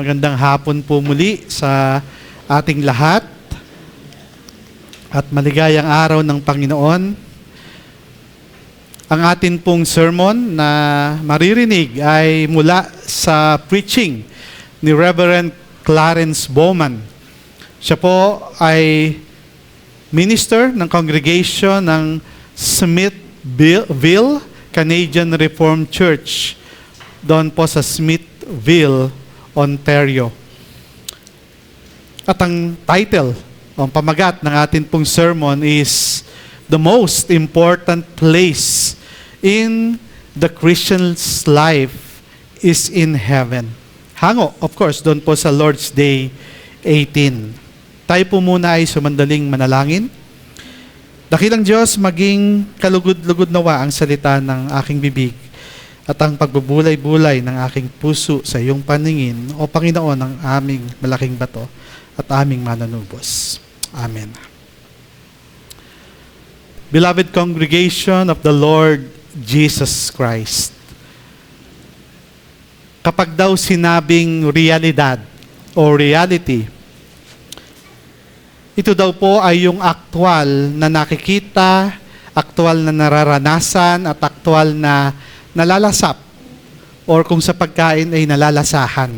Magandang hapon po muli sa ating lahat at maligayang araw ng Panginoon. Ang atin pong sermon na maririnig ay mula sa preaching ni Reverend Clarence Bowman. Siya po ay minister ng congregation ng Smithville Canadian Reformed Church, doon po sa Smithville, Ontario. At ang title, o pamagat ng ating pong sermon is The Most Important Place in the Christian's Life is in Heaven. Hango, of course, doon po sa Lord's Day 18. Tayo po muna ay sumandaling manalangin. Dakilang Diyos, maging kalugod-lugod nawa ang salita ng aking bibig at ang pagbubulay-bulay ng aking puso sa iyong paningin, O Panginoon, ang aming malaking bato at aming mananubos. Amen. Beloved congregation of the Lord Jesus Christ, kapag daw sinabing realidad o reality, ito daw po ay yung aktwal na nakikita, aktwal na nararanasan, at aktwal na nalalasap, or kung sa pagkain ay nalalasahan.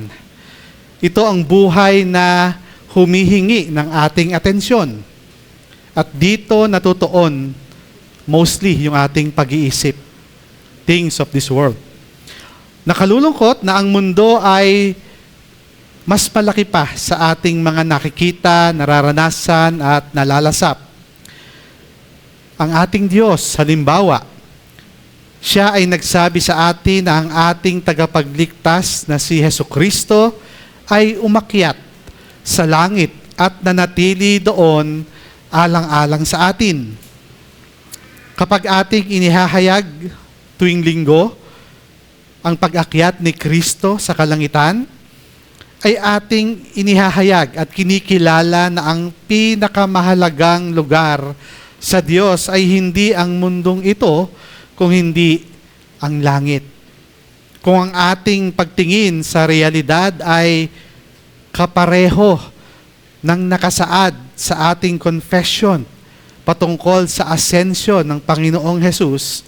Ito ang buhay na humihingi ng ating atensyon. At dito natutuon mostly yung ating pag-iisip, things of this world. Nakalulungkot na ang mundo ay mas malaki pa sa ating mga nakikita, nararanasan at nalalasap. Ang ating Diyos, halimbawa, Siya ay nagsabi sa atin na ang ating tagapagligtas na si Jesucristo ay umakyat sa langit at nanatili doon alang-alang sa atin. Kapag ating inihahayag tuwing linggo ang pag-akyat ni Kristo sa kalangitan, ay ating inihahayag at kinikilala na ang pinakamahalagang lugar sa Diyos ay hindi ang mundong ito, kung hindi ang langit. Kung ang ating pagtingin sa realidad ay kapareho ng nakasaad sa ating confession patungkol sa asensyon ng Panginoong Hesus,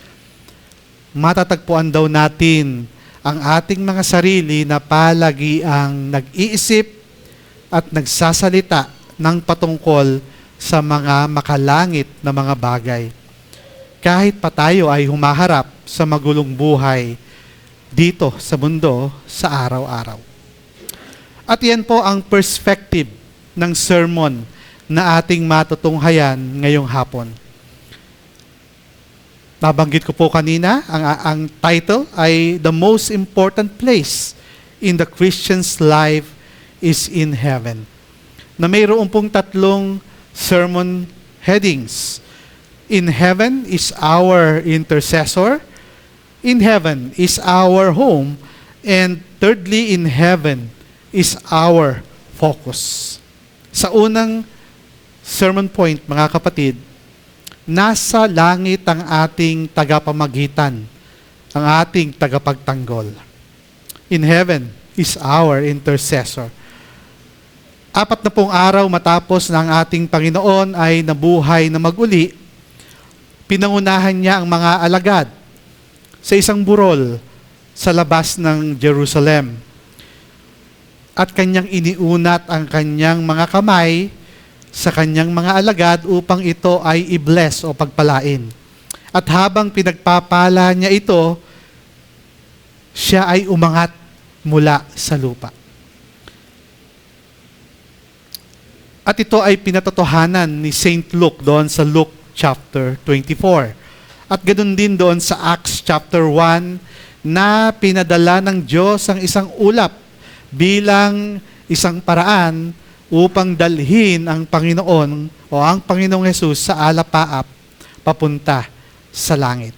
matatagpuan daw natin ang ating mga sarili na palagi ang nag-iisip at nagsasalita ng patungkol sa mga makalangit na mga bagay. Kahit pa tayo ay humaharap sa magulong buhay dito sa mundo sa araw-araw. At yan po ang perspective ng sermon na ating matutunghayan ngayong hapon. Nabanggit ko po kanina, ang title ay The Most Important Place in the Christian's Life is in Heaven. Na mayroon pong tatlong sermon headings. In heaven is our intercessor. In heaven is our home. And thirdly, in heaven is our focus. Sa unang sermon point, mga kapatid, nasa langit ang ating tagapamagitan, ang ating tagapagtanggol. In heaven is our intercessor. 40 araw matapos na ang ating Panginoon ay nabuhay na maguli, pinangunahan niya ang mga alagad sa isang burol sa labas ng Jerusalem. At kanyang iniunat ang kanyang mga kamay sa kanyang mga alagad upang ito ay i-bless o pagpalain. At habang pinagpapala niya ito, siya ay umangat mula sa lupa. At ito ay pinatotohanan ni Saint Luke doon sa Luke chapter 24. At ganoon din doon sa Acts chapter 1 na pinadala ng Diyos ang isang ulap bilang isang paraan upang dalhin ang Panginoon o ang Panginoong Hesus sa alapaap papunta sa langit.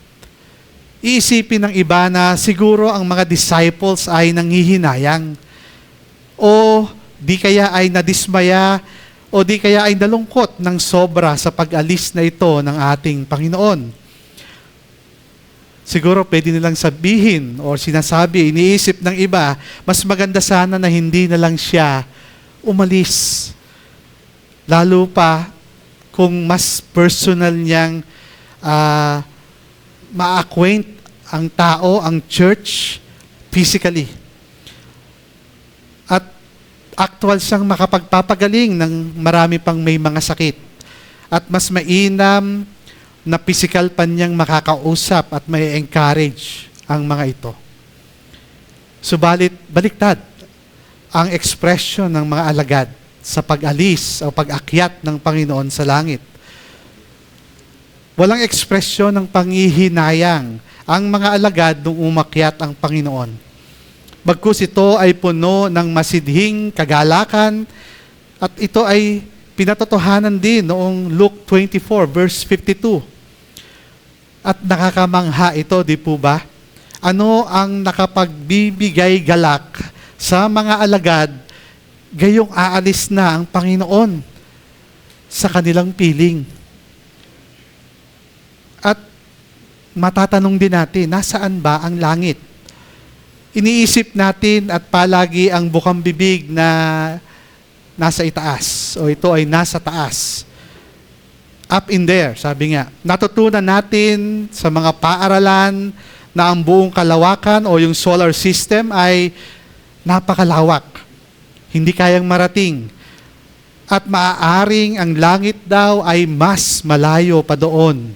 Iisipin ng iba na siguro ang mga disciples ay nanghihinayang o di kaya ay nadismaya o di kaya ay nalungkot ng sobra sa pag-alis na ito ng ating Panginoon. Siguro pwede nilang sabihin o sinasabi, iniisip ng iba, mas maganda sana na hindi na lang siya umalis. Lalo pa kung mas personal niyang ma-acquaint ang tao, ang church, physically. At actual siyang makapagpapagaling ng marami pang may mga sakit. At mas mainam na physical pa niyang makakausap at may encourage ang mga ito. Subalit, baliktad ang ekspresyon ng mga alagad sa pag-alis o pag-akyat ng Panginoon sa langit. Walang ekspresyon ng panghihinayang ang mga alagad nung umakyat ang Panginoon. Bagkus ito ay puno ng masidhing kagalakan at ito ay pinatotohanan din noong Luke 24 verse 52. At nakakamangha ito, di po ba? Ano ang nakapagbibigay galak sa mga alagad gayong aalis na ang Panginoon sa kanilang piling? At matatanong din natin, nasaan ba ang langit? Iniisip natin at palagi ang bukang bibig na nasa itaas o ito ay nasa taas. Up in there, sabi nga. Natutunan natin sa mga paaralan na ang buong kalawakan o yung solar system ay napakalawak. Hindi kayang marating. At maaaring ang langit daw ay mas malayo pa doon.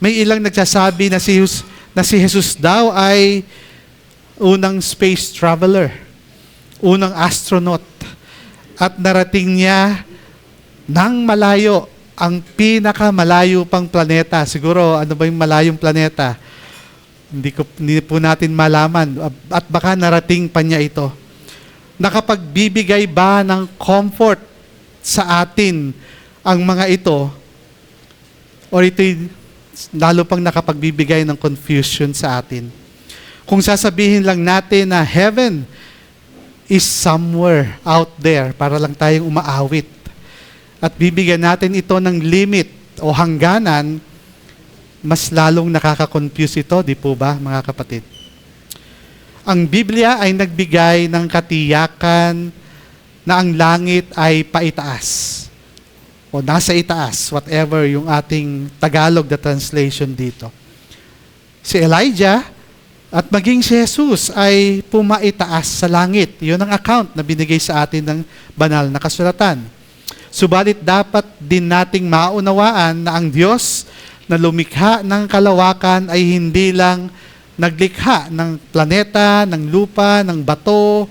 May ilang nagsasabi na si Jesus daw ay unang space traveler, unang astronaut, at narating niya ng malayo ang pinakamalayo pang planeta. Siguro, ano ba yung malayong planeta? Hindi po natin malaman. At baka narating pa niya ito. Nakapagbibigay ba ng comfort sa atin ang mga ito? O ito'y lalo pang nakapagbibigay ng confusion sa atin? Kung sasabihin lang natin na heaven is somewhere out there para lang tayong umaawit, at bibigyan natin ito ng limit o hangganan, mas lalong nakaka-confuse ito, di po ba, mga kapatid? Ang Biblia ay nagbigay ng katiyakan na ang langit ay paitaas o nasa itaas, whatever yung ating Tagalog na translation dito. Si Elijah at maging si Jesus ay pumaitaas sa langit. Yun ang account na binigay sa atin ng banal na kasulatan. Subalit dapat din nating maunawaan na ang Diyos na lumikha ng kalawakan ay hindi lang naglikha ng planeta, ng lupa, ng bato,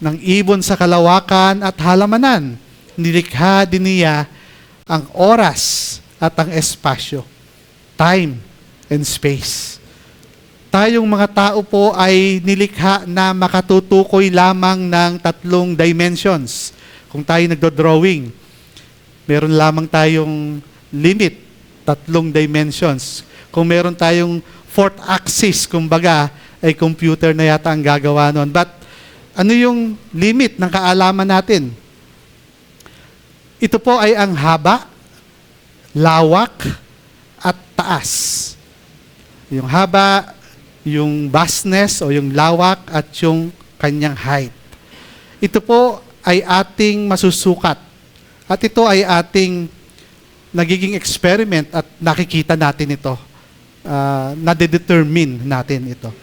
ng ibon sa kalawakan at halamanan. Nilikha din niya ang oras at ang espasyo, time and space. Tayong mga tao po ay nilikha na makatutukoy lamang ng 3 dimensions. Kung tayo nagdo-drawing, meron lamang tayong limit, 3 dimensions. Kung meron tayong 4th axis, kumbaga, ay computer na yata ang gagawa nun. But ano yung limit ng kaalaman natin? Ito po ay ang haba, lawak, at taas. Yung haba, yung vastness o yung lawak, at yung kanyang height. Ito po ay ating masusukat. At ito ay ating nagiging experiment at nakikita natin ito. Nade-determine natin ito.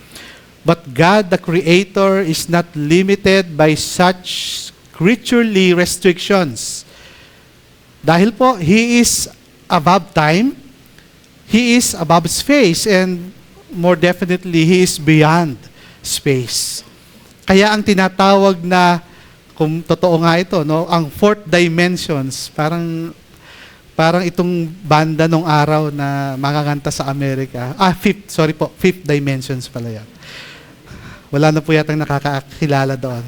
But God, the Creator, is not limited by such creaturely restrictions. Dahil po, He is above time, He is above space, and more definitely, He is beyond space. Kaya ang tinatawag na, kung totoo nga ito, no, ang 4th dimensions, parang itong banda nung araw na makakanta sa Amerika. 5th dimensions pala yan. Wala na po yatang nakakakilala doon.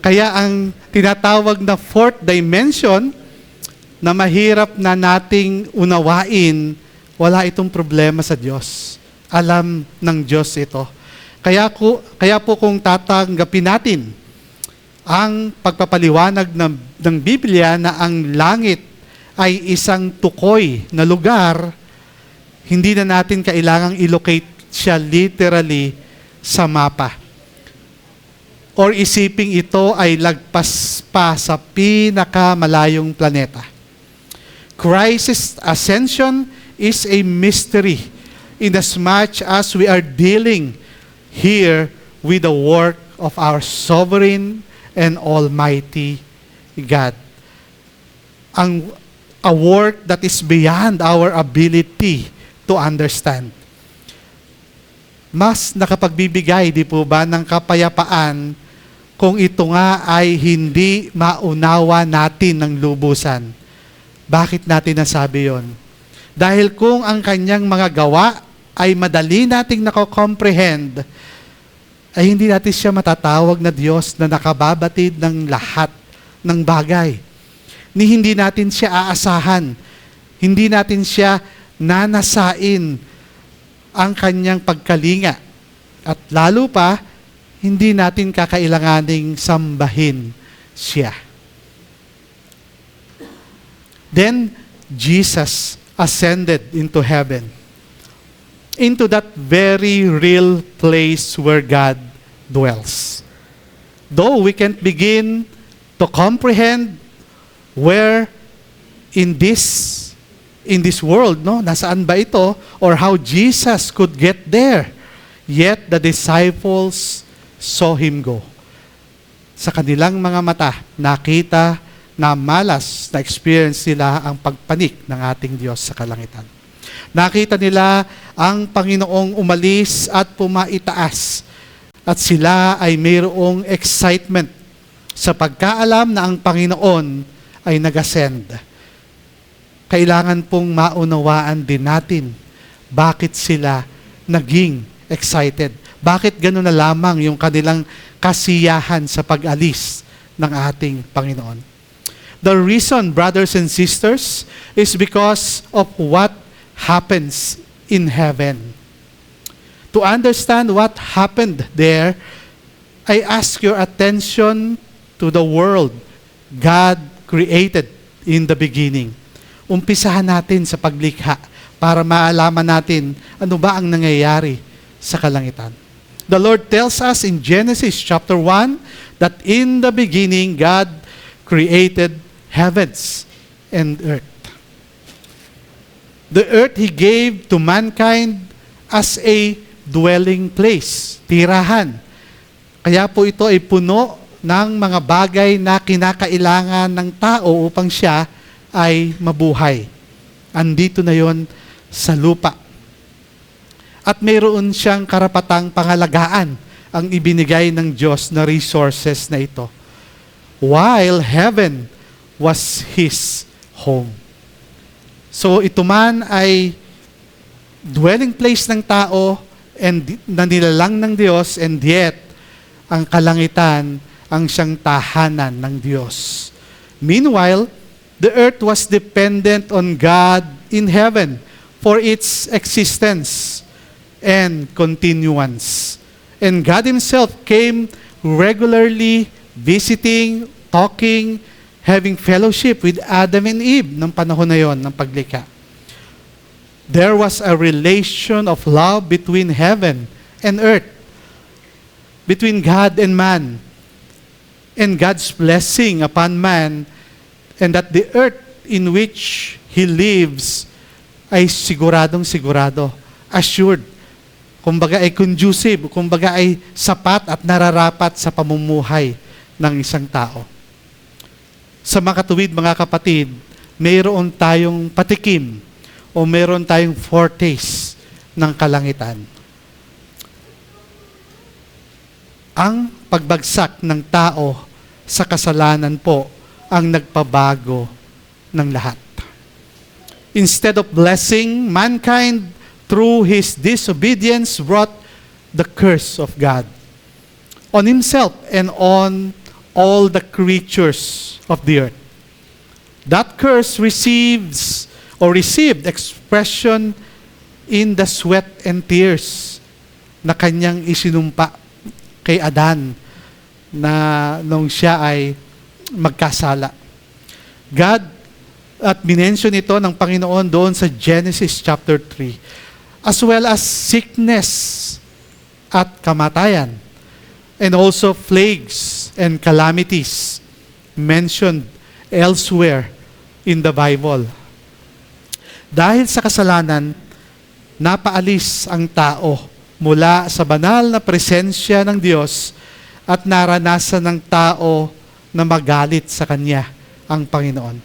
Kaya ang tinatawag na 4th dimension na mahirap na nating unawain, wala itong problema sa Diyos. Alam ng Diyos ito. Kaya po kung tatanggapin natin ang pagpapaliwanag ng Biblia na ang langit ay isang tukoy na lugar, Hindi na natin kailangang ilocate siya literally sa mapa. Or isiping ito ay lagpas pa sa pinakamalayong planeta. Christ's ascension is a mystery inasmuch as we are dealing here with the work of our sovereign and almighty God. A work that is beyond our ability to understand. Mas nakapagbibigay, di po ba, ng kapayapaan kung ito nga ay hindi maunawa natin ng lubusan. Bakit natin nasabi yon? Dahil kung ang kanyang mga gawa ay madali nating nako-comprehend, ay hindi natin siya matatawag na Diyos na nakababatid ng lahat ng bagay. Ni hindi natin siya aasahan. Hindi natin siya nanasain ang kanyang pagkalinga. At lalo pa, hindi natin kakailanganing sambahin siya. Then, Jesus ascended into heaven, into that very real place where God dwells. Though we can't begin to comprehend where in this world, no, nasaan ba ito, or how Jesus could get there, yet the disciples saw Him go. Sa kanilang mga mata, nakita na malas na experience nila ang pagpanik ng ating Diyos sa kalangitan. Nakita nila ang Panginoong umalis at pumaitaas, at sila ay mayroong excitement sa pagkaalam na ang Panginoon ay nag-ascend. Kailangan pong maunawaan din natin bakit sila naging excited. Bakit gano'n na lamang yung kanilang kasiyahan sa pag-alis ng ating Panginoon. The reason, brothers and sisters, is because of what happens in heaven. To understand what happened there, I ask your attention to the world God created in the beginning. Umpisahan natin sa paglikha para maalaman natin ano ba ang nangyayari sa kalangitan. The Lord tells us in Genesis chapter 1 that in the beginning God created heavens and earth. The earth He gave to mankind as a dwelling place, tirahan. Kaya po ito ay puno ng mga bagay na kinakailangan ng tao upang siya ay mabuhay. Andito na yon sa lupa. At mayroon siyang karapatang pangalagaan ang ibinigay ng Diyos na resources na ito. While heaven was His home. So ito man ay dwelling place ng tao and na nilalang ng Diyos, and yet ang kalangitan ang siyang tahanan ng Diyos. Meanwhile, the earth was dependent on God in heaven for its existence and continuance. And God Himself came regularly visiting, talking, having fellowship with Adam and Eve ng panahon na yon ng paglikha. There was a relation of love between heaven and earth, between God and man, and God's blessing upon man, and that the earth in which he lives ay siguradong sigurado, assured, kumbaga ay conducive, kumbaga ay sapat at nararapat sa pamumuhay ng isang tao. Sa makatuwid, mga kapatid, mayroon tayong patikim o mayroon tayong foretaste ng kalangitan. Ang pagbagsak ng tao sa kasalanan po ang nagpabago ng lahat. Instead of blessing mankind through his disobedience, brought the curse of God on himself and on all the creatures of the earth. That curse received expression in the sweat and tears na kanyang isinumpa kay Adan na nung siya ay magkasala. God At minention ito ng Panginoon doon sa Genesis chapter 3. As well as sickness at kamatayan. And also plagues and calamities mentioned elsewhere in the Bible. Dahil sa kasalanan, napaalis ang tao mula sa banal na presensya ng Diyos at naranasan ng tao na magalit sa Kanya, ang Panginoon.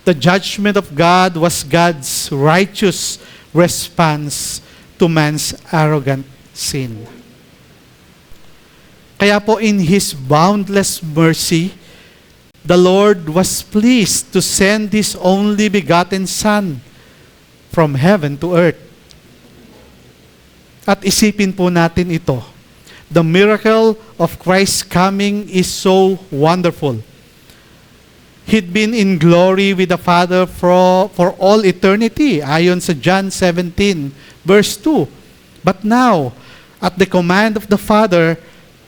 The judgment of God was God's righteous response to man's arrogant sin. Kaya po in His boundless mercy, the Lord was pleased to send His only begotten Son from heaven to earth. At isipin po natin ito. The miracle of Christ's coming is so wonderful. He'd been in glory with the Father for all eternity, ayon sa John 17, verse 2. But now, at the command of the Father,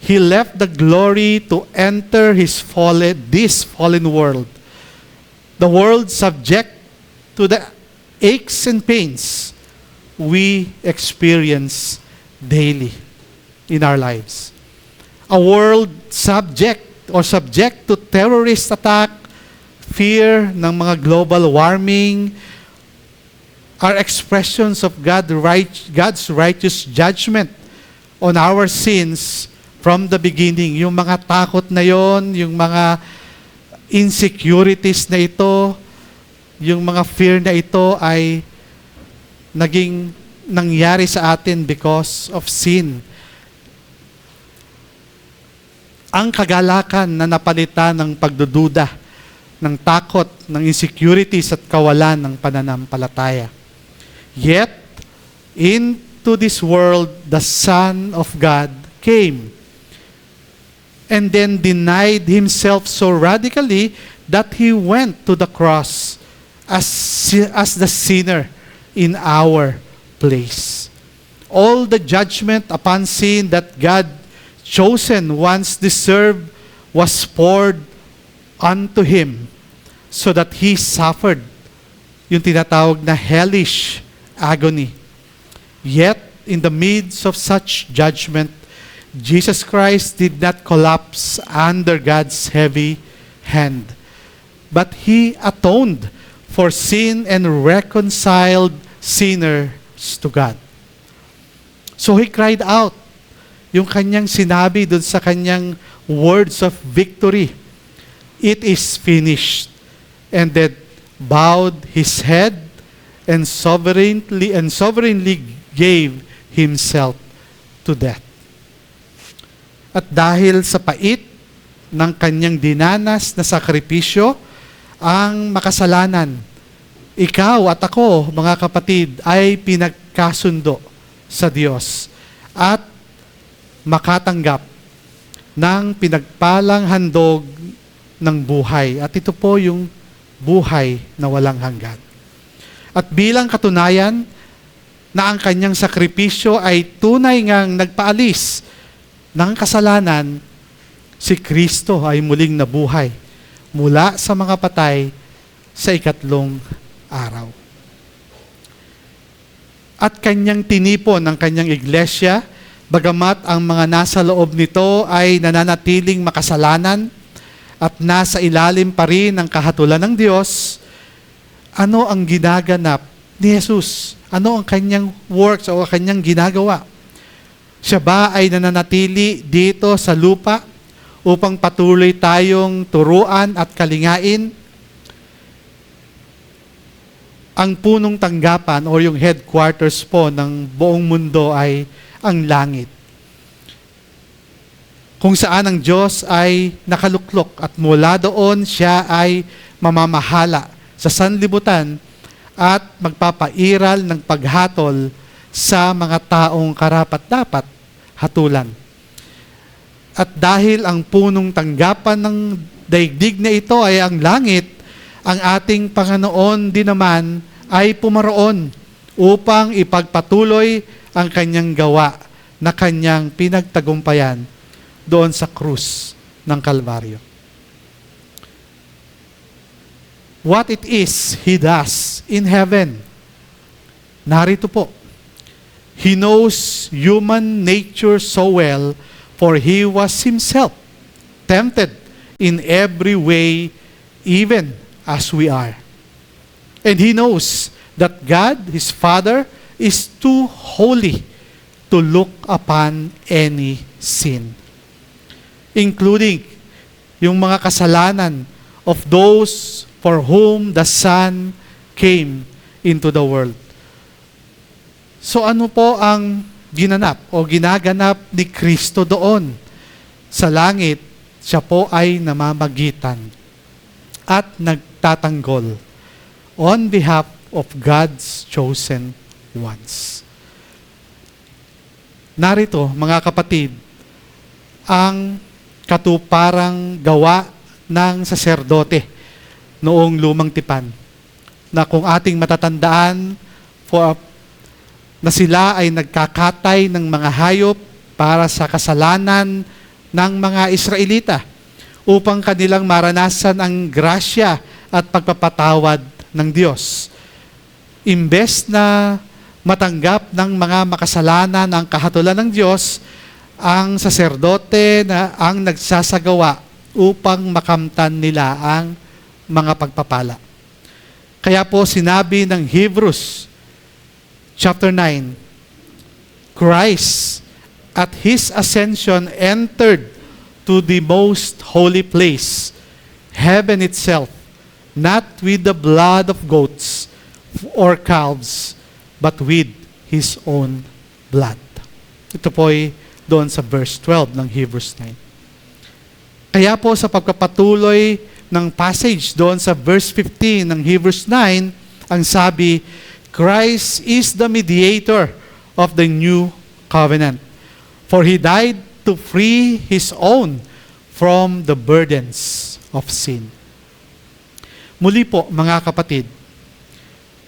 He left the glory to enter this fallen world. The world subject to the aches and pains we experience daily in our lives. A world subject to terrorist attack, fear ng mga global warming, are expressions of God's righteous judgment on our sins from the beginning. Yung mga takot na yon, yung mga insecurities na ito, yung mga fear na ito ay nangyari sa atin because of sin. Ang kagalakan na napalitan ng pagdududa, ng takot, ng insecurities at kawalan ng pananampalataya. Yet, into this world, the Son of God came and then denied Himself so radically that He went to the cross as the sinner in our place. All the judgment upon sin that God chosen once deserved was poured unto Him so that He suffered yung tinatawag na hellish agony. Yet, in the midst of such judgment, Jesus Christ did not collapse under God's heavy hand, but He atoned for sin and reconciled sinners to God. So He cried out, yung kanyang sinabi dun sa kanyang words of victory, "It is finished," and then bowed His head and sovereignly gave Himself to death. At dahil sa pait ng kanyang dinanas na sakripisyo, ang makasalanan, ikaw at ako, mga kapatid, ay pinagkasundo sa Diyos at makatanggap ng pinagpalang handog ng buhay. At ito po yung buhay na walang hanggan. At bilang katunayan na ang kanyang sakripisyo ay tunay ngang nagpaalis ng kasalanan, si Kristo ay muling nabuhay mula sa mga patay sa ikatlong araw. At kanyang tinipon ang kanyang iglesia, bagamat ang mga nasa loob nito ay nananatiling makasalanan at nasa ilalim pa rin ng kahatulan ng Diyos. Ano ang ginaganap ni Jesus? Ano ang kanyang works o kanyang ginagawa? Siya ba ay nananatili dito sa lupa upang patuloy tayong turuan at kalingain? Ang punong tanggapan o yung headquarters po ng buong mundo ay ang langit, kung saan ang Diyos ay nakaluklok at mula doon siya ay mamamahala sa sanlibutan at magpapairal ng paghatol sa mga taong karapat-dapat hatulan. At dahil ang punong tanggapan ng daigdig na ito ay ang langit, ang ating Panginoon din naman ay pumaroon upang ipagpatuloy ang kanyang gawa na kanyang pinagtagumpayan doon sa krus ng Kalbaryo. what it is He does in heaven. Narito po. He knows human nature so well, for He was Himself tempted in every way, even as we are. And He knows that God, His Father, is too holy to look upon any sin, including yung mga kasalanan of those for whom the Son came into the world. So ano po ang ginanap o ginaganap ni Kristo doon? Sa langit, siya po ay namamagitan at nagtatanggol on behalf of God's chosen ones. Narito, mga kapatid, ang katuparang gawa ng saserdote noong lumang tipan, na kung ating matatandaan na sila ay nagkakatay ng mga hayop para sa kasalanan ng mga Israelita upang kanilang maranasan ang grasya at pagpapatawad ng Diyos. Imbes na matanggap ng mga makasalanan ang kahatulan ng Diyos, ang saserdote na ang nagsasagawa upang makamtan nila ang mga pagpapala. Kaya po sinabi ng Hebrews chapter 9, Christ at His ascension entered to the most holy place, heaven itself, not with the blood of goats or calves, but with His own blood. Ito po ay doon sa verse 12 ng Hebrews 9. Kaya po sa pagpapatuloy ng passage doon sa verse 15 ng Hebrews 9, ang sabi, Christ is the mediator of the new covenant, for He died to free His own from the burdens of sin. Muli po, mga kapatid,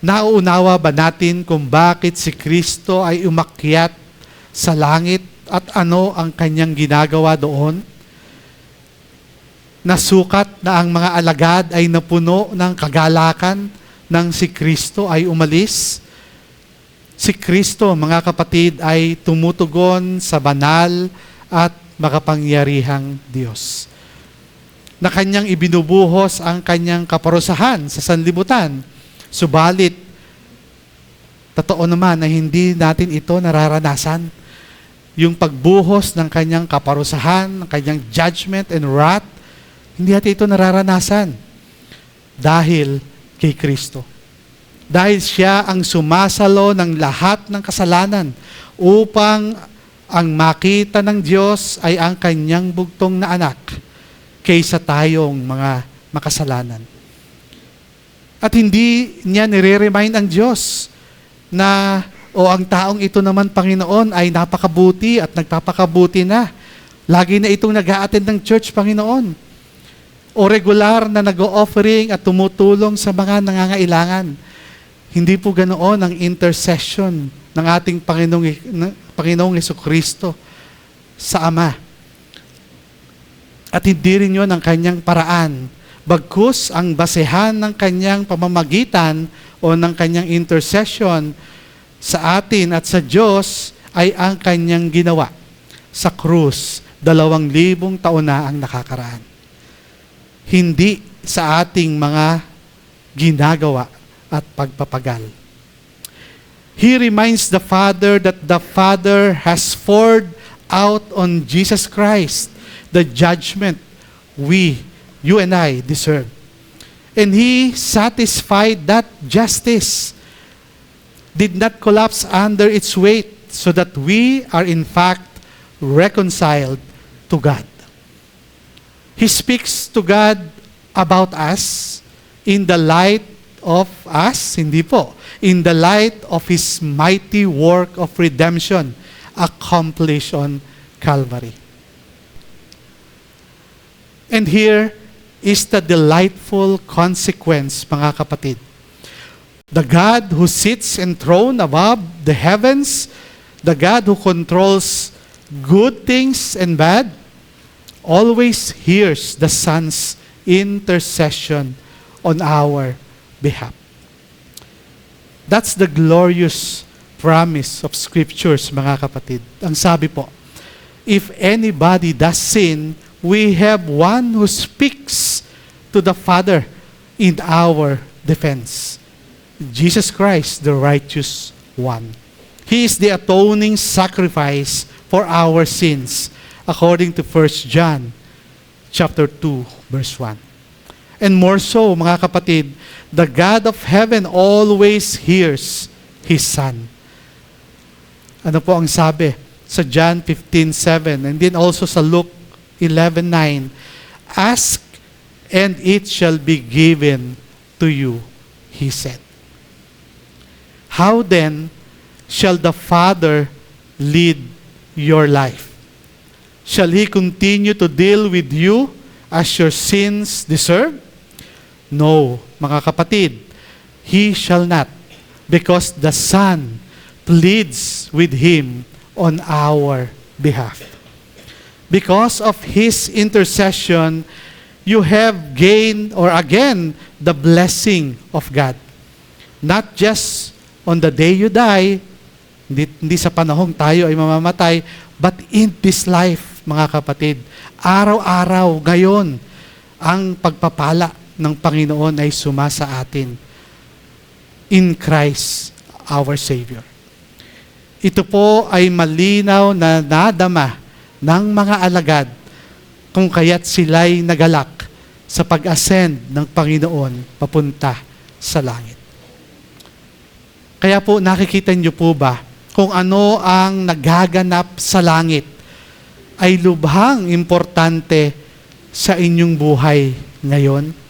nauunawa ba natin kung bakit si Kristo ay umakyat sa langit at ano ang kanyang ginagawa doon? Nasukat na ang mga alagad ay napuno ng kagalakan nang si Kristo ay umalis. Si Kristo, mga kapatid, ay tumutugon sa banal at makapangyarihang Diyos, na kanyang ibinubuhos ang kanyang kaparusahan sa sanlibutan. Subalit, totoo naman na hindi natin ito nararanasan. Yung pagbuhos ng kanyang kaparusahan, ng kanyang judgment and wrath, hindi natin ito nararanasan dahil kay Kristo. Dahil siya ang sumasalo ng lahat ng kasalanan upang ang makita ng Diyos ay ang kanyang bugtong na anak kaysa tayong mga makasalanan. At hindi niya nire-remind ang Diyos na ang taong ito naman, Panginoon, ay napakabuti at nagpapakabuti na. Lagi na itong nag-a-attend ng church, Panginoon. O regular na nag-o-offering at tumutulong sa mga nangangailangan. Hindi po ganoon ang intercession ng ating Panginoong Jesucristo sa Ama. At hindi rin yun ang kanyang paraan. Bagkus ang basehan ng kanyang pamamagitan o ng kanyang intercession sa atin at sa Diyos ay ang kanyang ginawa sa krus 2,000 taon na ang nakakaraan. Hindi sa ating mga ginagawa at pagpapagal. He reminds the Father that the Father has poured out on Jesus Christ the judgment you and I deserve. And He satisfied that justice, did not collapse under its weight, so that we are in fact reconciled to God. He speaks to God about us in the light of us, hindi po, in the light of His mighty work of redemption accomplished on Calvary. And here is the delightful consequence, mga kapatid. The God who sits enthroned above the heavens, the God who controls good things and bad, always hears the Son's intercession on our behalf. That's the glorious promise of Scriptures, mga kapatid. Ang sabi po, if anybody does sin, we have one who speaks to the Father in our defense. Jesus Christ, the righteous one. He is the atoning sacrifice for our sins, according to 1 John chapter 2, verse 1. And more so, mga kapatid, the God of heaven always hears His Son. Ano po ang sabi sa John 15:7 and then also sa Luke 11:9? Ask and it shall be given to you, He said. How then shall the Father lead your life? Shall He continue to deal with you as your sins deserve? No, mga kapatid, He shall not, because the Son pleads with Him on our behalf. Because of His intercession, you have gained or again the blessing of God. Not just on the day you die, hindi sa panahong tayo ay mamamatay, but in this life, mga kapatid, araw-araw, ngayon, ang pagpapala ng Panginoon ay sumasa atin in Christ our Savior. Ito po ay malinaw na nadama ng mga alagad kung kaya't sila'y nagalak sa pag-ascend ng Panginoon papunta sa langit. Kaya po nakikita niyo po ba kung ano ang nagaganap sa langit ay lubhang importante sa inyong buhay ngayon?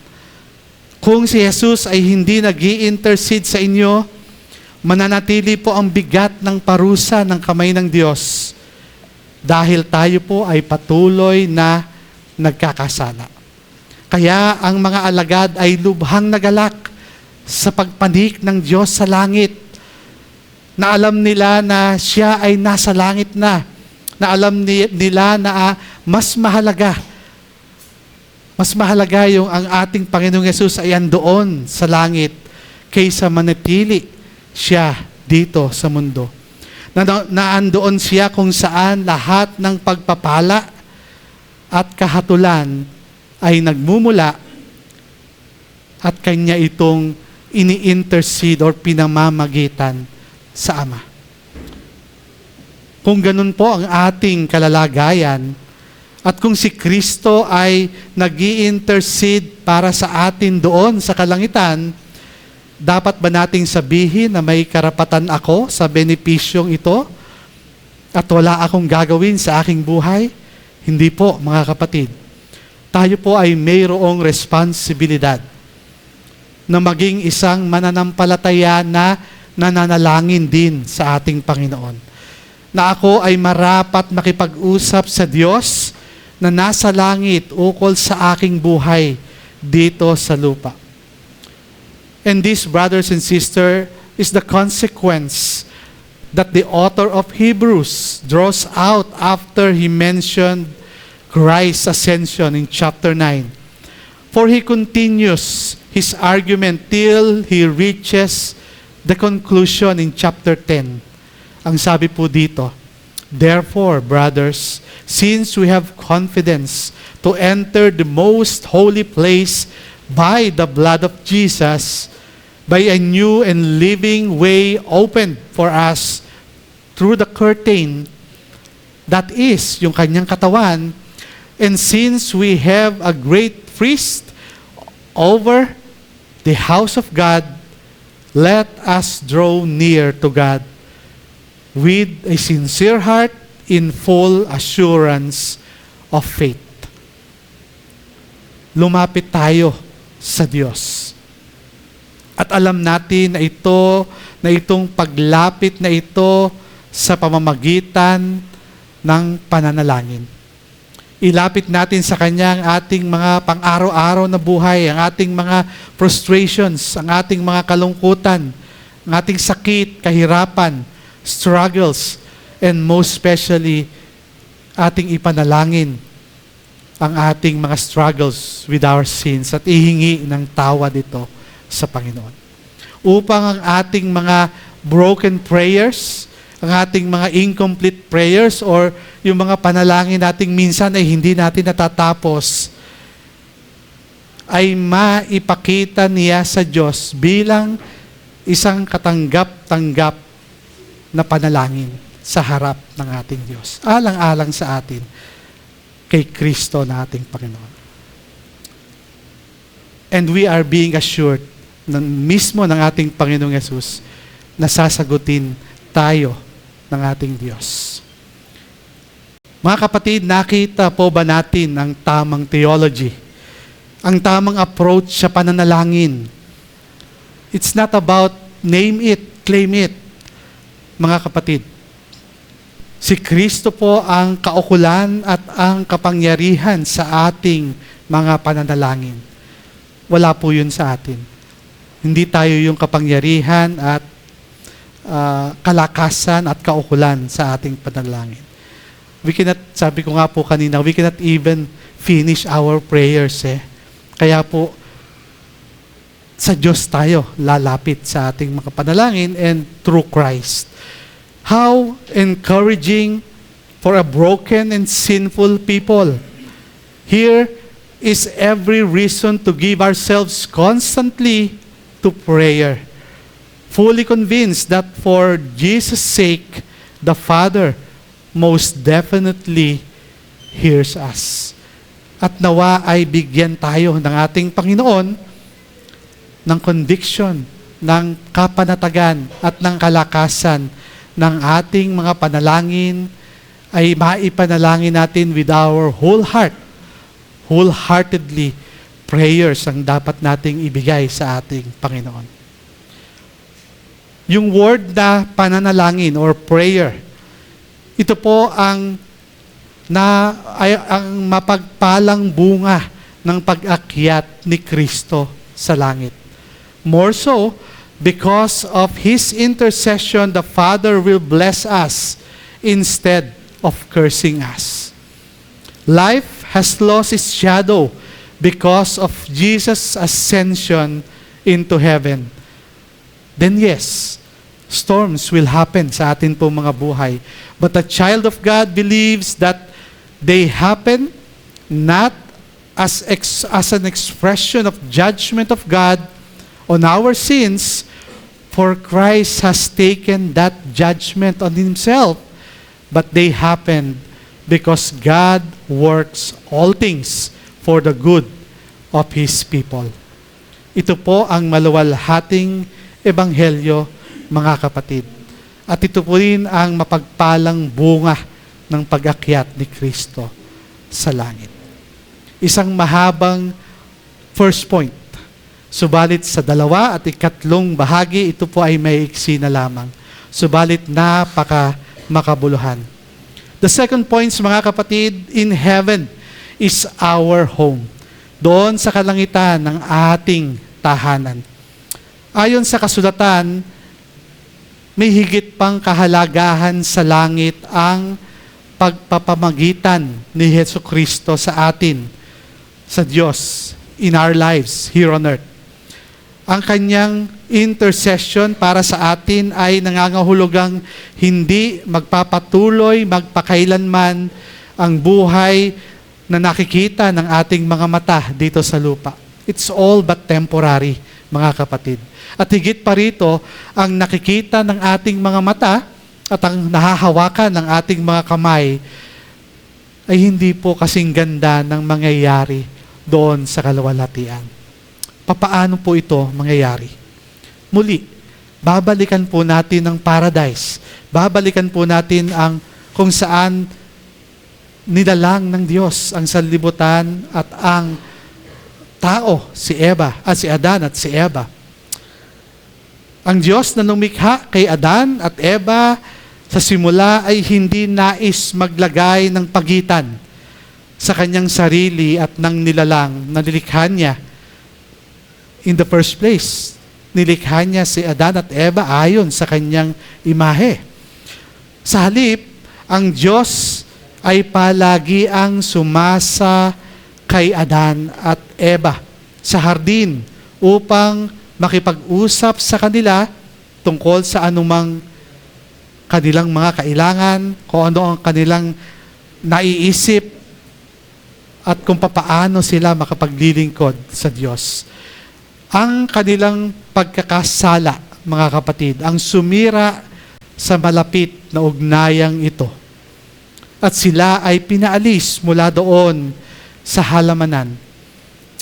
Kung si Jesus ay hindi nag-i-intercede sa inyo, mananatili po ang bigat ng parusa ng kamay ng Diyos dahil tayo po ay patuloy na nagkakasala. Kaya ang mga alagad ay lubhang nagalak sa pagpanik ng Diyos sa langit, na alam nila na siya ay nasa langit na alam nila na mas mahalaga yung ang ating Panginoong Yesus ay andoon sa langit kaysa manatili siya dito sa mundo. Na andoon siya kung saan lahat ng pagpapala at kahatulan ay nagmumula at kanya itong ini-intercede or pinamamagitan sa Ama. Kung ganun po ang ating kalalagayan, at kung si Kristo ay nag-i-intercede para sa atin doon sa kalangitan, dapat ba nating sabihin na may karapatan ako sa benepisyong ito at wala akong gagawin sa aking buhay? Hindi po, mga kapatid. Tayo po ay mayroong responsibilidad na maging isang mananampalataya na nananalangin din sa ating Panginoon. Na ako ay marapat makipag-usap sa Diyos na nasa langit ukol sa aking buhay dito sa lupa. And this, brothers and sisters, is the consequence that the author of Hebrews draws out after he mentioned Christ's ascension in chapter 9. For he continues his argument till he reaches the conclusion in chapter 10. Ang sabi po dito, therefore, brothers, since we have confidence to enter the most holy place by the blood of Jesus, by a new and living way opened for us through the curtain, that is, yung kanyang katawan, and since we have a great priest over the house of God, let us draw near to God with a sincere heart in full assurance of faith. Lumapit tayo sa Diyos. At alam natin na itong paglapit na ito sa pamamagitan ng pananalangin. Ilapit natin sa Kanya ang ating mga pang-araw-araw na buhay, ang ating mga frustrations, ang ating mga kalungkutan, ang ating sakit, kahirapan, struggles, and most especially, ating ipanalangin ang ating mga struggles with our sins at ihingi ng tawad ito sa Panginoon. Upang ang ating mga broken prayers, ang ating mga incomplete prayers, or yung mga panalangin nating minsan ay hindi natin natatapos, ay maipakita niya sa Diyos bilang isang katanggap-tanggap na panalangin sa harap ng ating Diyos. Alang-alang sa atin kay Kristo na ating Panginoon. And we are being assured na mismo ng ating Panginoong Yesus na sasagutin tayo ng ating Diyos. Mga kapatid, nakita po ba natin ang tamang theology? Ang tamang approach sa pananalangin? It's not about name it, claim it. Mga kapatid, si Kristo po ang kaukulan at ang kapangyarihan sa ating mga pananalangin. Wala po yun sa atin. Hindi tayo yung kapangyarihan at kalakasan at kaukulan sa ating panalangin. We cannot, sabi ko nga po kanina, we cannot even finish our prayers. Kaya po, sa Diyos tayo lalapit sa ating mga panalangin and through Christ. How encouraging for a broken and sinful people. Here is every reason to give ourselves constantly to prayer, fully convinced that for Jesus' sake, the Father most definitely hears us. At nawa ay bigyan tayo ng ating Panginoon ng conviction, ng kapanatagan at ng kalakasan ng ating mga panalangin ay maipanalangin natin with our whole heart. Wholeheartedly, prayers ang dapat nating ibigay sa ating Panginoon. Yung word na pananalangin or prayer, ito po ang mapagpalang bunga ng pag-akyat ni Kristo sa langit. More so, because of His intercession, the Father will bless us instead of cursing us. Life has lost its shadow because of Jesus' ascension into heaven. Then yes, storms will happen sa atin po mga buhay. But the child of God believes that they happen not as an expression of judgment of God on our sins, for Christ has taken that judgment on Himself, but they happen because God works all things for the good of His people. Ito po ang maluwalhating ebanghelyo, mga kapatid. At ito po rin ang mapagpalang bunga ng pag-akyat ni Kristo sa langit. Isang mahabang first point. Subalit sa 2 at 3 bahagi, ito po ay may iksi na lamang. Subalit makabuluhan. The second point, mga kapatid, in heaven is our home. Doon sa kalangitan ng ating tahanan. Ayon sa kasulatan, may higit pang kahalagahan sa langit ang pagpapamagitan ni Jesucristo sa atin, sa Diyos, in our lives here on earth. Ang kanyang intercession para sa atin ay nangangahulugang hindi magpapatuloy, magpakailanman ang buhay na nakikita ng ating mga mata dito sa lupa. It's all but temporary, mga kapatid. At higit pa rito, ang nakikita ng ating mga mata at ang nahahawakan ng ating mga kamay ay hindi po kasing ganda ng mangyayari doon sa kaluwalhatian. Papaano po ito mangyayari? Muli, babalikan po natin ang paradise. Babalikan po natin ang kung saan nilalang ng Diyos ang sanlibutan at ang tao, si Adan at si Eva. Ang Diyos na lumikha kay Adan at Eva sa simula ay hindi nais maglagay ng pagitan sa kanyang sarili at ng nilalang na nilikha niya. In the first place, nilikha niya si Adan at Eva ayon sa kanyang imahe. Sa halip, ang Diyos ay palagi ang kay Adan at Eva sa hardin upang makipag-usap sa kanila tungkol sa anumang kanilang mga kailangan, kung ano ang kanilang naiisip, at kung papaano sila makapaglilingkod sa Diyos. Ang kanilang pagkakasala, mga kapatid, ang sumira sa malapit na ugnayang ito. At sila ay pinaalis mula doon sa halamanan.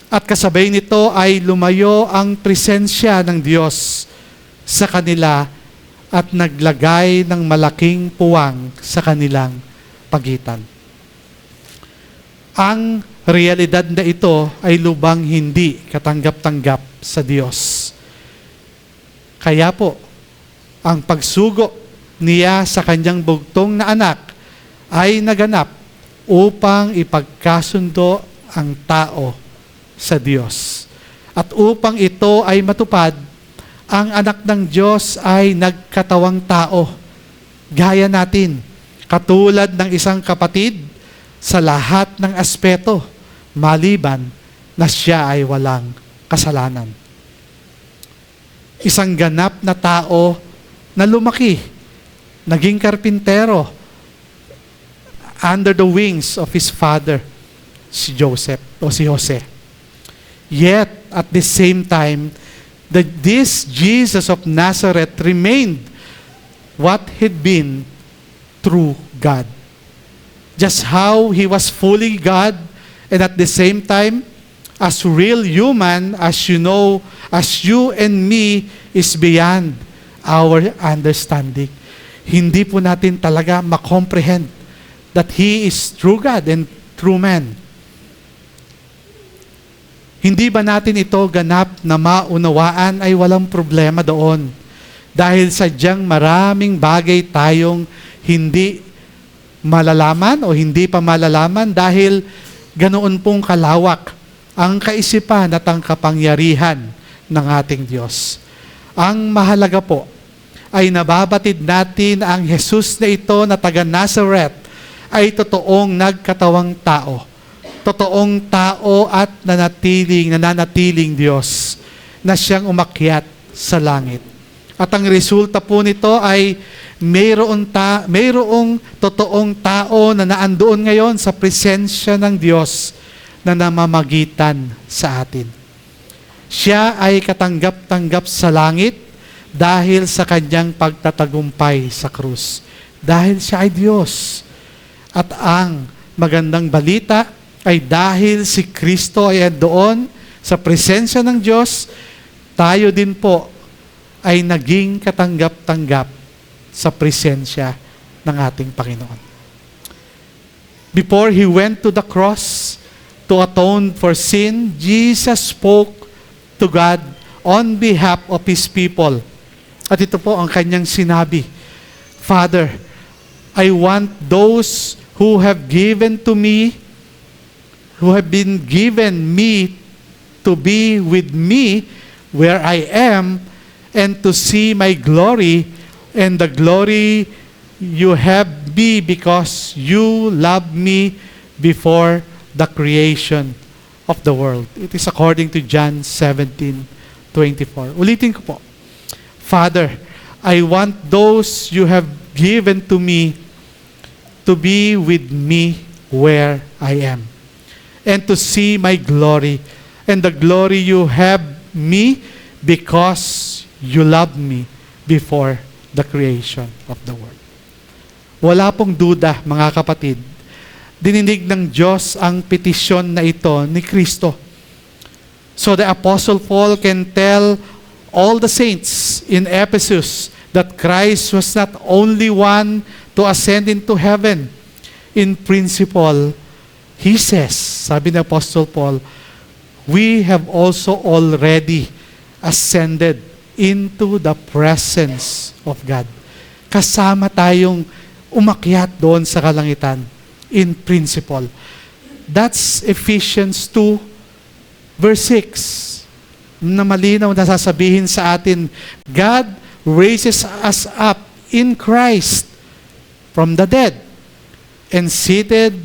At kasabay nito ay lumayo ang presensya ng Diyos sa kanila at naglagay ng malaking puwang sa kanilang pagitan. Ang realidad na ito ay lubang hindi katanggap-tanggap sa Diyos. Kaya po, ang pagsugo niya sa kanyang bugtong na anak ay naganap upang ipagkasundo ang tao sa Diyos. At upang ito ay matupad, ang anak ng Diyos ay nagkatawang tao, gaya natin, katulad ng isang kapatid sa lahat ng aspeto, maliban na siya ay walang kasalanan. Isang ganap na tao na lumaki, naging karpintero, under the wings of his father, si Joseph o si Jose. Yet, at the same time, this Jesus of Nazareth remained what he'd been through God. Just how he was fully God, and at the same time, as real human, as you know, as you and me, is beyond our understanding. Hindi po natin talaga makomprehend that he is true God and true man. Hindi ba natin ito ganap na maunawaan ay walang problema doon. Dahil sadyang maraming bagay tayong hindi malalaman o hindi pa malalaman dahil ganoon pong kalawak ang kaisipan at ang kapangyarihan ng ating Diyos. Ang mahalaga po ay nababatid natin ang Jesus na ito na taga Nazareth ay totoong nagkatawang tao. Totoong tao at nananatiling Diyos na siyang umakyat sa langit. At ang resulta po nito ay mayroong totoong tao na naandoon ngayon sa presensya ng Diyos na namamagitan sa atin. Siya ay katanggap-tanggap sa langit dahil sa kanyang pagtatagumpay sa krus. Dahil siya ay Diyos. At ang magandang balita ay dahil si Kristo ay doon sa presensya ng Diyos, tayo din po ay naging katanggap-tanggap sa presensya ng ating Panginoon. Before He went to the cross to atone for sin, Jesus spoke to God on behalf of His people. At ito po ang kanyang sinabi, Father, I want those who have given to me, who have been given me to be with me where I am, and to see my glory, and the glory you have me because you loved me before the creation of the world. It is according to John 17:24. Ulitin ko po. Father, I want those you have given to me to be with me where I am, and to see my glory, and the glory you have me because you loved me before the creation of the world. Wala pong duda, mga kapatid. Dininig ng Diyos ang petisyon na ito ni Kristo. So the Apostle Paul can tell all the saints in Ephesus that Christ was not only one to ascend into heaven. In principle, he says, sabi ni Apostle Paul, we have also already ascended into the presence of God. Kasama tayong umakyat doon sa kalangitan in principle. That's Ephesians 2 verse 6 na malinaw na sasabihin sa atin, God raises us up in Christ from the dead and seated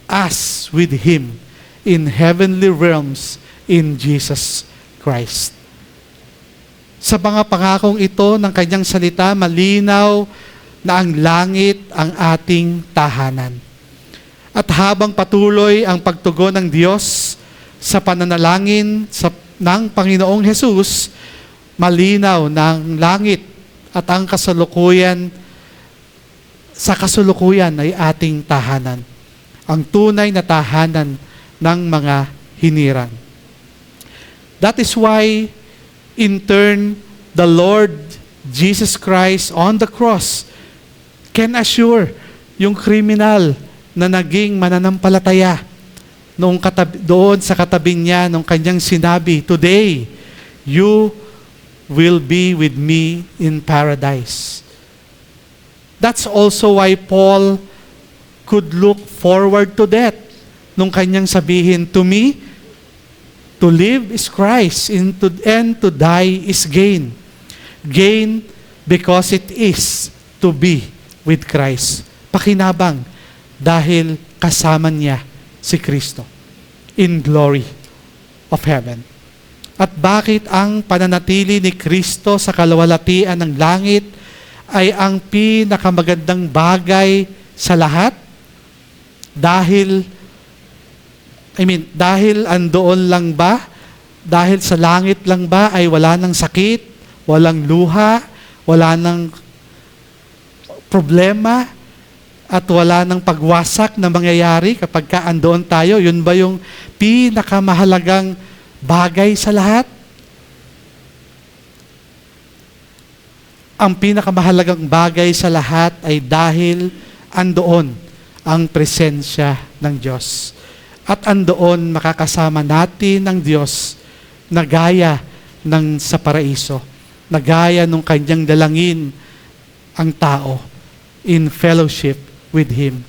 us with Him in heavenly realms in Jesus Christ. Sa mga pangakong ito ng kanyang salita, malinaw na ang langit ang ating tahanan. At habang patuloy ang pagtugon ng Diyos sa pananalangin ng Panginoong Hesus, malinaw na ang langit at ang sa kasulukuyan ay ating tahanan. Ang tunay na tahanan ng mga hinirang. That is why, in turn, the Lord Jesus Christ on the cross can assure yung kriminal na naging mananampalataya doon sa katabi niya nung kanyang sinabi, "Today, you will be with me in paradise." That's also why Paul could look forward to death nung kanyang sabihin, "To me, to live is Christ, and to die is gain." Gain because it is to be with Christ. Pakinabang dahil kasama niya si Kristo in glory of heaven. At bakit ang pananatili ni Kristo sa kalawalatian ng langit ay ang pinakamagandang bagay sa lahat? Dahil andoon lang ba? Dahil sa langit lang ba ay wala ng sakit, walang luha, wala ng problema, at wala ng pagwasak na mangyayari kapag andoon tayo? Yun ba yung pinakamahalagang bagay sa lahat? Ang pinakamahalagang bagay sa lahat ay dahil andoon ang presensya ng Diyos. At andoon makakasama natin ng Diyos na gaya ng sa paraiso, na gaya ng kanyang dalangin ang tao in fellowship with Him.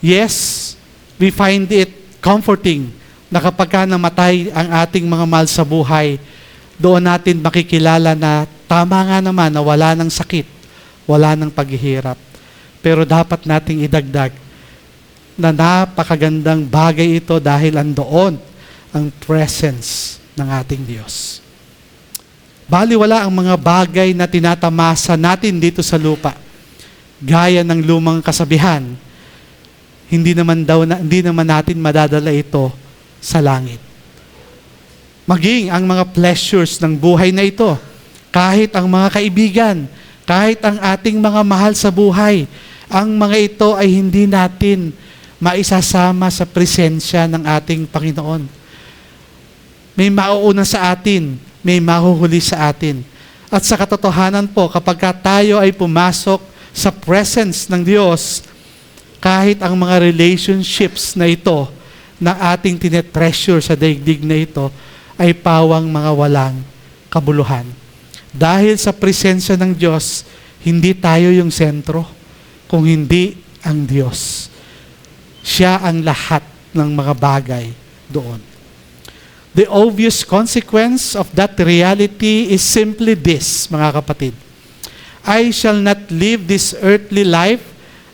Yes, we find it comforting na kapag namatay ang ating mga mahal sa buhay, doon natin makikilala na tama nga naman na wala ng sakit, wala ng paghihirap. Pero dapat nating idagdag na napakagandang bagay ito dahil andoon ang presence ng ating Diyos. Baliwala ang mga bagay na tinatamasa natin dito sa lupa. Gaya ng lumang kasabihan, hindi naman natin madadala ito sa langit. Maging ang mga pleasures ng buhay na ito, kahit ang mga kaibigan, kahit ang ating mga mahal sa buhay, ang mga ito ay hindi natin maisasama sa presensya ng ating Panginoon. May mauuna sa atin, may mahuhuli sa atin. At sa katotohanan po, kapag tayo ay pumasok sa presence ng Diyos, kahit ang mga relationships na ito, na ating tinetreasure sa daigdig na ito, ay pawang mga walang kabuluhan. Dahil sa presensya ng Diyos, hindi tayo yung sentro, kung hindi ang Diyos. Siya ang lahat ng mga bagay doon. The obvious consequence of that reality is simply this, mga kapatid. I shall not live this earthly life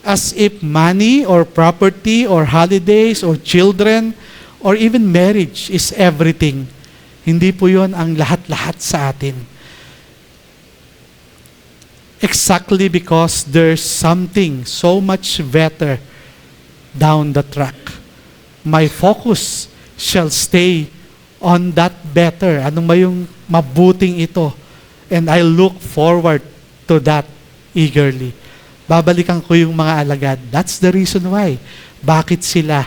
as if money or property or holidays or children or even marriage is everything. Hindi po yun ang lahat-lahat sa atin. Exactly because there's something so much better down the track. My focus shall stay on that better. Anong ba yung mabuting ito? And I look forward to that eagerly. Babalikan ko yung mga alagad. That's the reason why. Bakit sila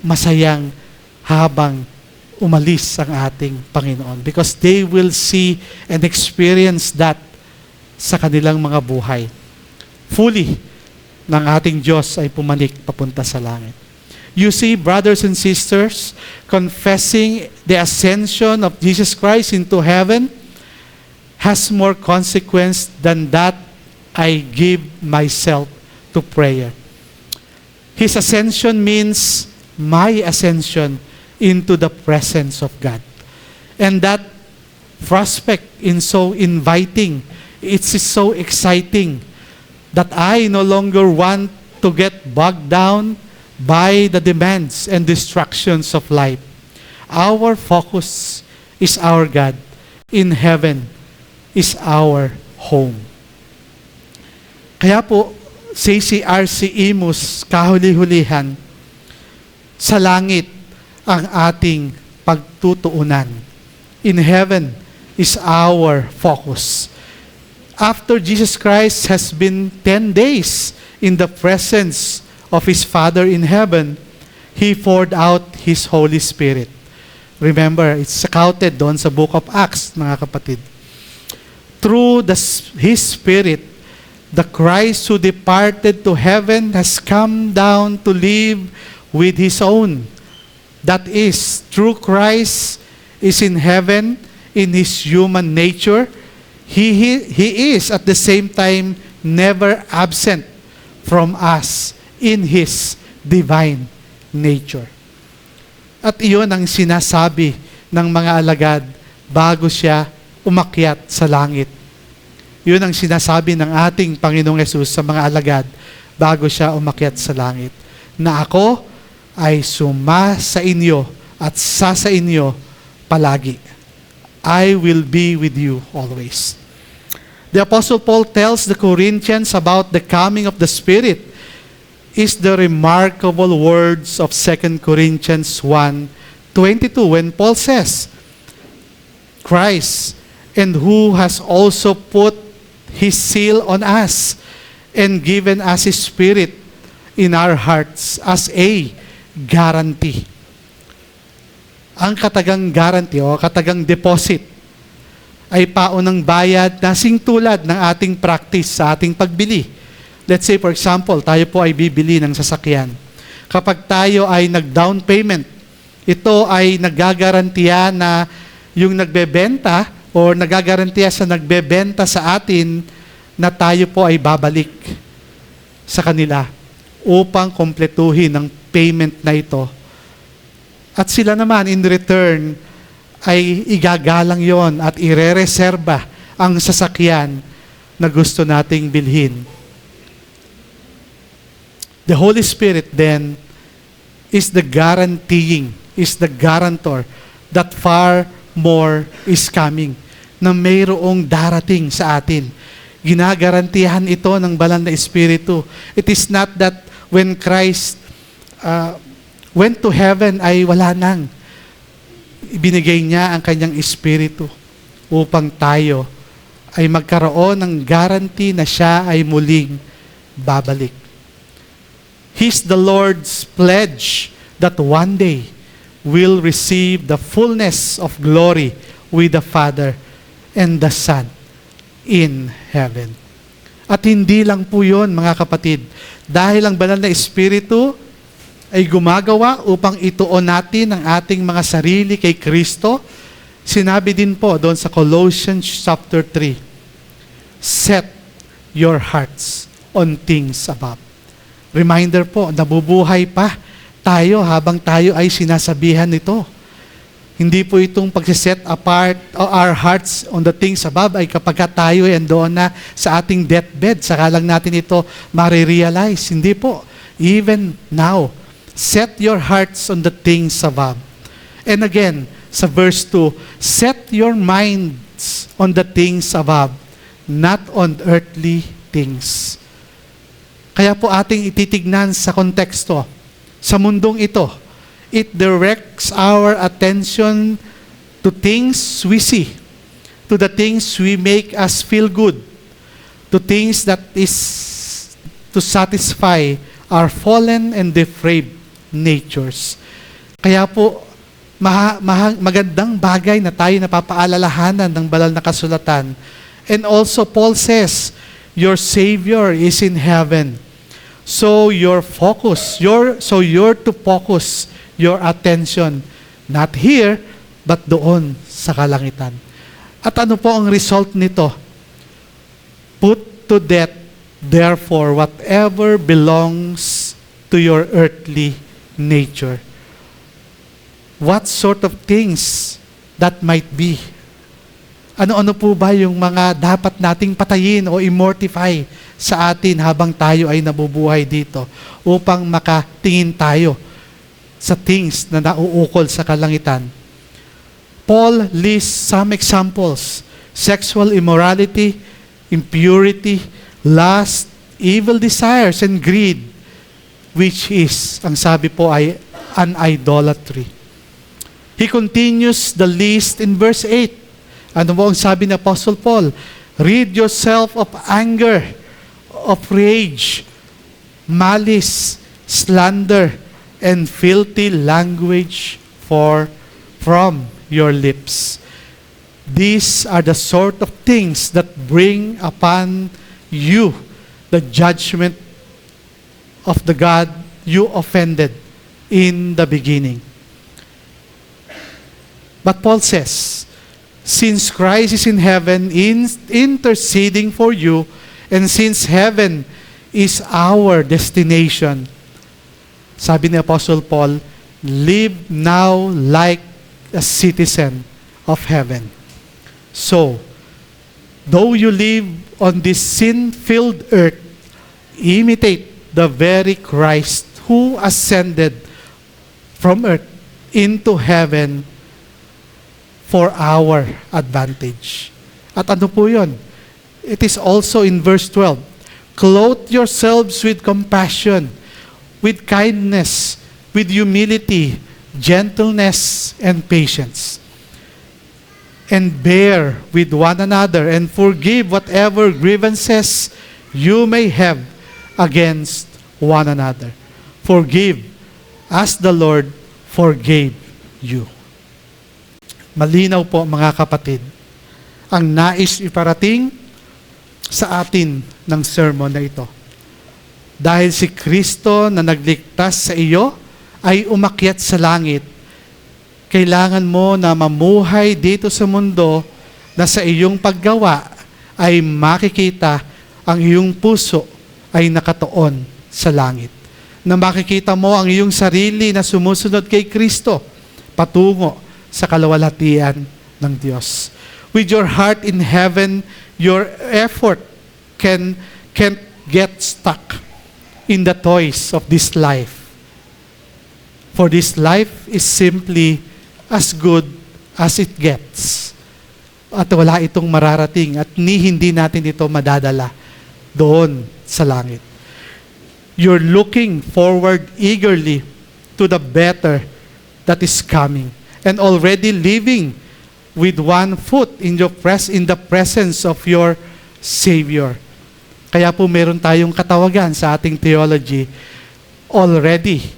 masayang habang umalis ang ating Panginoon? Because they will see and experience that sa kanilang mga buhay. Fully, ng ating Diyos ay pumanik papunta sa langit. You see, brothers and sisters, confessing the ascension of Jesus Christ into heaven has more consequence than that I give myself to prayer. His ascension means my ascension into the presence of God. And that prospect is so inviting, it's so exciting, that I no longer want to get bogged down by the demands and distractions of life. Our focus is our God. In heaven is our home. Kaya po, say si R.C. Imus, kahuli-hulihan, sa langit ang ating pagtutuunan. In heaven is our focus. After Jesus Christ has been 10 days in the presence of His Father in heaven, He poured out His Holy Spirit. Remember, it's accounted doon sa book of Acts, mga kapatid. Through His Spirit, the Christ who departed to heaven has come down to live with His own. That is, through Christ is in heaven in His human nature. He is at the same time never absent from us in His divine nature. At iyon ang sinasabi ng mga alagad bago siya umakyat sa langit. Yun ang sinasabi ng ating Panginoong Hesus sa mga alagad bago siya umakyat sa langit. Na ako ay suma sa inyo at sa inyo palagi. I will be with you always. The Apostle Paul tells the Corinthians about the coming of the Spirit is the remarkable words of 2 Corinthians 1:22 when Paul says, Christ, and who has also put His seal on us and given us His Spirit in our hearts as a guarantee. Ang katagang guarantee o katagang deposit ay paunang bayad na singtulad ng ating practice sa ating pagbili. Let's say, for example, tayo po ay bibili ng sasakyan. Kapag tayo ay nag-down payment, ito ay nagagarantiya na yung nagbebenta o nagagarantiya sa nagbebenta sa atin na tayo po ay babalik sa kanila upang kompletuhin ang payment na ito. At sila naman in return ay igagalang yon at irereserba ang sasakyan na gusto nating bilhin. The Holy Spirit then is the guaranteeing, is the guarantor that far more is coming, na mayroong darating sa atin. Ginagarantihan ito ng Banal na Espiritu. It is not that when Christ went to heaven ay wala nang. Ibinigay niya ang kanyang Espiritu upang tayo ay magkaroon ng guarantee na siya ay muling babalik. He's the Lord's pledge that one day we'll receive the fullness of glory with the Father and the Son in heaven. At hindi lang po yun, mga kapatid. Dahil ang Banal na Espiritu ay gumagawa upang ituon natin ang ating mga sarili kay Kristo, sinabi din po doon sa Colossians chapter 3, set your hearts on things above. Reminder po, nabubuhay pa tayo habang tayo ay sinasabihan nito. Hindi po itong pag-set apart our hearts on the things above ay kapag tayo ay andoon na sa ating deathbed, saka lang natin ito marirealize. Hindi po. Even now, set your hearts on the things above. And again, sa verse 2, set your minds on the things above, not on earthly things. Kaya po ating ititignan sa konteksto, sa mundong ito, it directs our attention to things we see, to the things we make us feel good, to things that is to satisfy our fallen and depraved natures. Kaya po, magandang bagay na tayo napapaalalahanan ng banal na kasulatan. And also, Paul says, your Savior is in heaven. So you're to focus your attention not here, but doon sa kalangitan. At ano po ang result nito? Put to death, therefore, whatever belongs to your earthly nature. What sort of things that might be? Ano-ano po ba yung mga dapat nating patayin o immortify sa atin habang tayo ay nabubuhay dito upang makatingin tayo sa things na nauukol sa kalangitan. Paul lists some examples: sexual immorality, impurity, lust, evil desires, and greed, which is, ang sabi po ay an idolatry. He continues the list in verse 8. Ano mo ang sabi ni Apostle Paul? Rid yourself of anger, of rage, malice, slander, and filthy language from your lips. These are the sort of things that bring upon you the judgment of the God you offended in the beginning. But Paul says, since Christ is in heaven interceding for you, and since heaven is our destination, sabi ni Apostle Paul, live now like a citizen of heaven. So, though you live on this sin-filled earth, imitate the very Christ who ascended from earth into heaven for our advantage. At ano po yun? It is also in verse 12. Clothe yourselves with compassion, with kindness, with humility, gentleness, and patience. And bear with one another and forgive whatever grievances you may have against one another. Forgive as the Lord forgave you. Malinaw po mga kapatid, ang nais iparating sa atin ng sermon na ito. Dahil si Kristo na nagligtas sa iyo ay umakyat sa langit, kailangan mo na mamuhay dito sa mundo na sa iyong paggawa ay makikita ang iyong puso ay nakatuon sa langit. Na makikita mo ang iyong sarili na sumusunod kay Kristo patungo sa kalwalhatian ng Diyos. With your heart in heaven, your effort can't get stuck in the toys of this life. For this life is simply as good as it gets. At wala itong mararating at hindi natin ito madadala doon sa langit. You're looking forward eagerly to the better that is coming and already living with one foot in the presence of your Savior. Kaya po meron tayong katawagan sa ating theology, already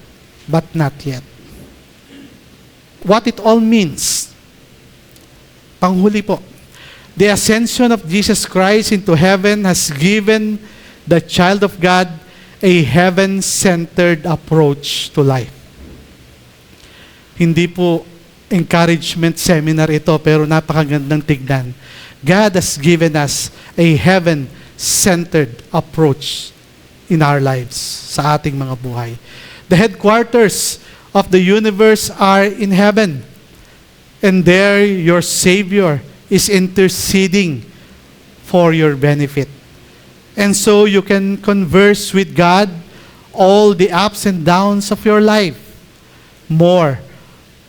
but not yet. What it all means. Panghuli po, the ascension of Jesus Christ into heaven has given the child of God a heaven-centered approach to life. Hindi po encouragement seminar ito, pero napakagandang tignan. God has given us a heaven-centered approach in our lives, sa ating mga buhay. The headquarters of the universe are in heaven. And there your Savior is interceding for your benefit. And so you can converse with God all the ups and downs of your life. More,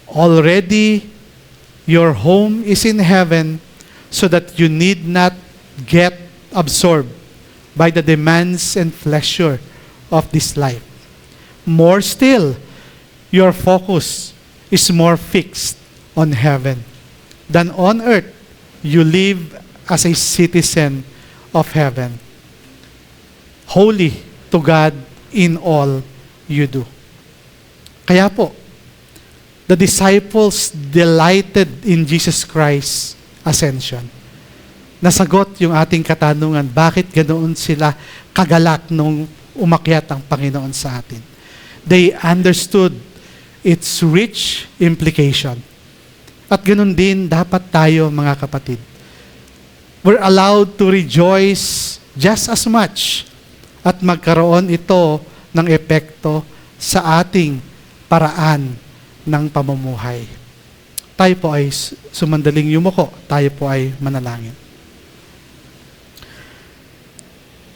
already your home is in heaven so that you need not get absorbed by the demands and pleasure of this life. More still, your focus is more fixed on heaven than on earth. You live as a citizen of heaven, holy to God in all you do. Kaya po, the disciples delighted in Jesus Christ's ascension. Nasagot yung ating katanungan, bakit ganoon sila kagalak nung umakyat ang Panginoon sa atin? They understood its rich implication. At ganoon din dapat tayo, mga kapatid. We're allowed to rejoice just as much at magkaroon ito ng epekto sa ating paraan ng pamumuhay. Tayo po ay sumandaling yumuko, tayo po ay manalangin.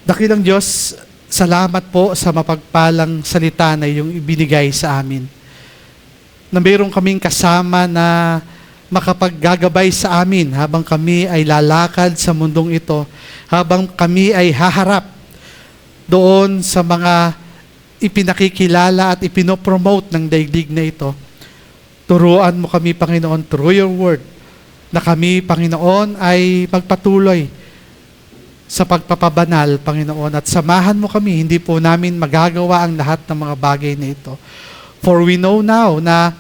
Dakilang Diyos, salamat po sa mapagpalang salita na iyong ibinigay sa amin. Na mayroon kaming kasama na makapaggagabay sa amin habang kami ay lalakad sa mundong ito, habang kami ay haharap doon sa mga ipinakikilala at ipinopromote ng daigdig na ito. Turuan mo kami, Panginoon, through your word, na kami, Panginoon, ay magpatuloy sa pagpapabanal, Panginoon, at samahan mo kami. Hindi po namin magagawa ang lahat ng mga bagay na ito. For we know now na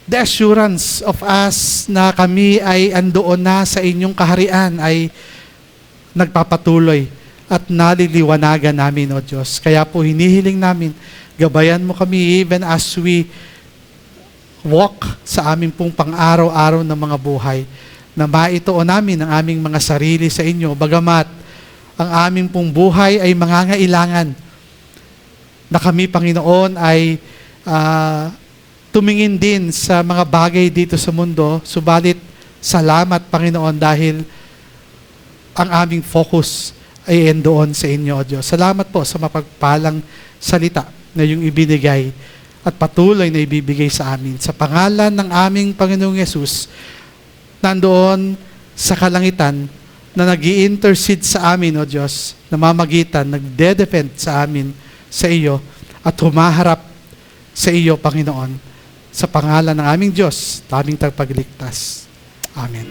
the assurance of us na kami ay andoon na sa inyong kaharian ay nagpapatuloy at naliliwanagan namin, O Diyos. Kaya po hinihiling namin, gabayan mo kami even as we walk sa aming pong pang-araw-araw na mga buhay, na maituon namin ang aming mga sarili sa inyo, bagamat ang aming pong buhay ay mangangailangan na kami, Panginoon, ay tumingin din sa mga bagay dito sa mundo, subalit salamat, Panginoon, dahil ang aming focus ay endoon sa inyo, O Diyos. Salamat po sa mapagpalang salita na yung ibinigay at patuloy na ibibigay sa amin. Sa pangalan ng aming Panginoong Yesus, nandoon sa kalangitan na nag-i-intercede sa amin, O Diyos, namamagitan, nagde-defend sa amin sa iyo at humaharap sa iyo, Panginoon, sa pangalan ng aming Diyos, aming tagapagligtas. Amen.